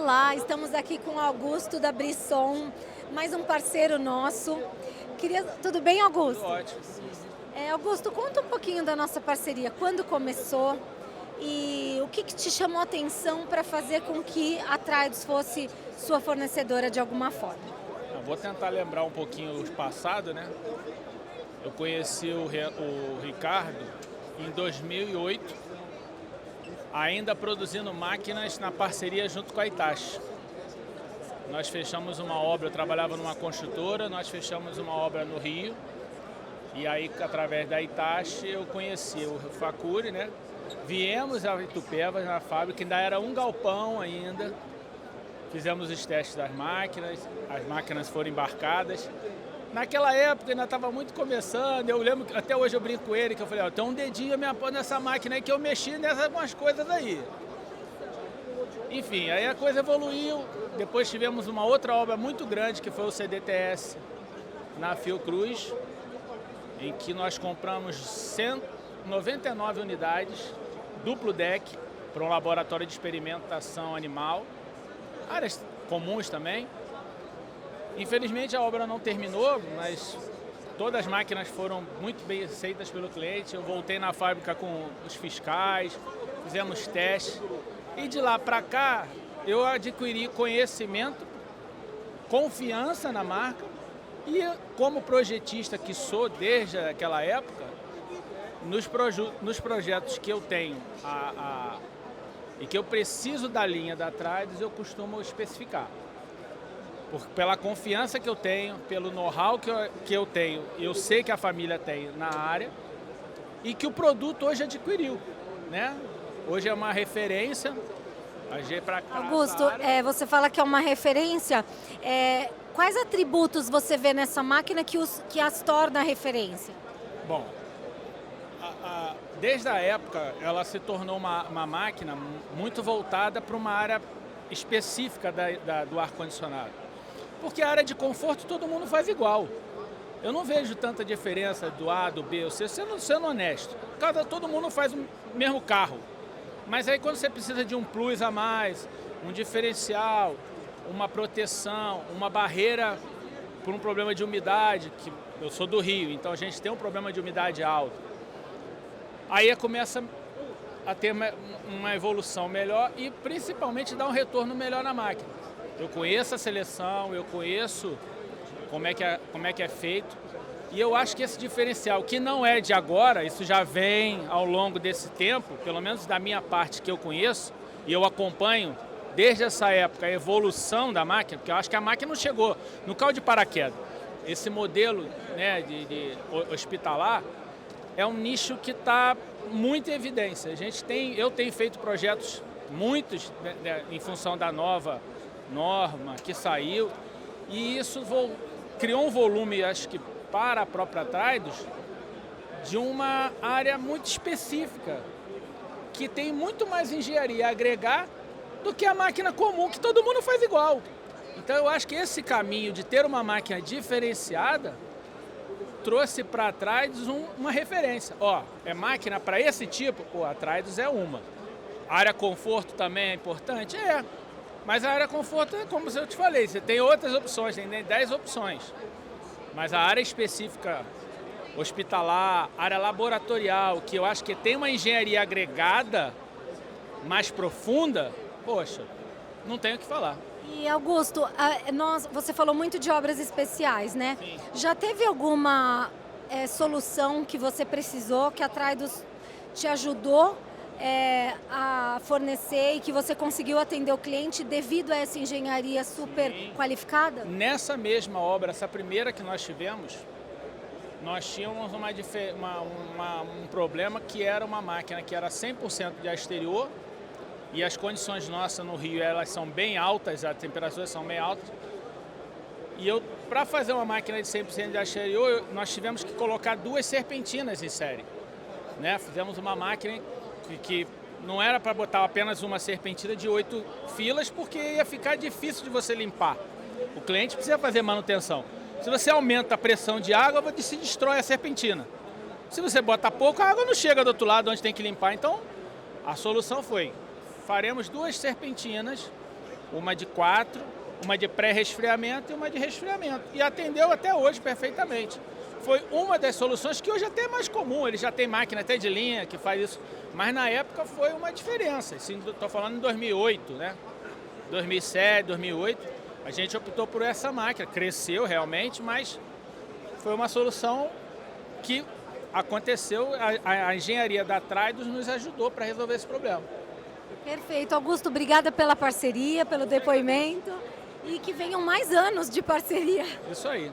Olá, estamos aqui com o Augusto da Brisson, mais um parceiro nosso. Tudo bem, Augusto? Tudo ótimo. Augusto, conta um pouquinho da nossa parceria, quando começou e o que te chamou a atenção para fazer com que a Traidos fosse sua fornecedora de alguma forma? Eu vou tentar lembrar um pouquinho o passado, né? Eu conheci o Ricardo em 2008, ainda produzindo máquinas na parceria junto com a Hitachi. Nós fechamos uma obra, eu trabalhava numa construtora, nós fechamos uma obra no Rio, e aí, através da Hitachi, eu conheci o Facuri, né? Viemos a Itupeva, na fábrica, ainda era um galpão ainda. Fizemos os testes das máquinas, as máquinas foram embarcadas. Naquela época ainda estava muito começando, eu lembro que até hoje eu brinco com ele, que eu falei, ó, tem um dedinho me apoio nessa máquina aí que eu mexi nessas algumas coisas aí. Enfim, aí a coisa evoluiu, depois tivemos uma outra obra muito grande que foi o CDTS na Fiocruz, em que nós compramos 199 unidades, duplo deck, para um laboratório de experimentação animal, áreas comuns também. Infelizmente a obra não terminou, mas todas as máquinas foram muito bem aceitas pelo cliente. Eu voltei na fábrica com os fiscais, fizemos testes. E de lá para cá eu adquiri conhecimento, confiança na marca e como projetista que sou desde aquela época, nos projetos que eu tenho e que eu preciso da linha da Traidos, eu costumo especificar. Pela confiança que eu tenho, pelo know-how que eu tenho, eu sei que a família tem na área e que o produto hoje adquiriu, né? Hoje é uma referência. Augusto, você fala que é uma referência. Quais atributos você vê nessa máquina que as torna referência? Bom, desde a época ela se tornou uma máquina muito voltada para uma área específica do ar-condicionado. Porque a área de conforto todo mundo faz igual. Eu não vejo tanta diferença do A, do B, ou C, sendo honesto. Todo mundo faz o mesmo carro. Mas aí quando você precisa de um plus a mais, um diferencial, uma proteção, uma barreira por um problema de umidade, que eu sou do Rio, então a gente tem um problema de umidade alto. Aí começa a ter uma evolução melhor e principalmente dar um retorno melhor na máquina. Eu conheço a seleção, eu conheço como é que é feito. E eu acho que esse diferencial, que não é de agora, isso já vem ao longo desse tempo, pelo menos da minha parte que eu conheço, e eu acompanho desde essa época a evolução da máquina, porque eu acho que a máquina não chegou no caiu de paraquedas. Esse modelo, né, de hospitalar é um nicho que está muito em evidência. Eu tenho feito projetos, muitos, né, em função da nova norma que saiu, e isso criou um volume, acho que para a própria Traidos, de uma área muito específica, que tem muito mais engenharia a agregar do que a máquina comum, que todo mundo faz igual. Então eu acho que esse caminho de ter uma máquina diferenciada trouxe para a Traidos uma referência. Ó, é máquina para esse tipo? Pô, a Traidos é uma. A área conforto também é importante? É. Mas a área conforto é como eu te falei, você tem outras opções, tem 10 opções. Mas a área específica, hospitalar, área laboratorial, que eu acho que tem uma engenharia agregada mais profunda, poxa, não tenho o que falar. E Augusto, você falou muito de obras especiais, né? Sim. Já teve alguma solução que você precisou, que a Traidos te ajudou a fornecer e que você conseguiu atender o cliente devido a essa engenharia super qualificada? Nessa mesma obra, essa primeira que nós tivemos, nós tínhamos um problema que era uma máquina que era 100% de ar exterior e as condições nossas no Rio, elas são bem altas, as temperaturas são bem altas. E para fazer uma máquina de 100% de ar exterior, nós tivemos que colocar 2 serpentinas em série, né? Fizemos uma máquina que não era para botar apenas uma serpentina de 8 filas, porque ia ficar difícil de você limpar. O cliente precisa fazer manutenção. Se você aumenta a pressão de água, se destrói a serpentina. Se você bota pouco, a água não chega do outro lado onde tem que limpar. Então, a solução foi, faremos 2 serpentinas uma de 4, uma de pré-resfriamento e uma de resfriamento. E atendeu até hoje perfeitamente. Foi uma das soluções que hoje até é mais comum, ele já tem máquina até de linha que faz isso, mas na época foi uma diferença. Estou falando em 2008, né? 2007, 2008, a gente optou por essa máquina, cresceu realmente, mas foi uma solução que aconteceu, a engenharia da Traidos nos ajudou para resolver esse problema. Perfeito. Augusto, obrigada pela parceria, pelo depoimento e que venham mais anos de parceria. Isso aí.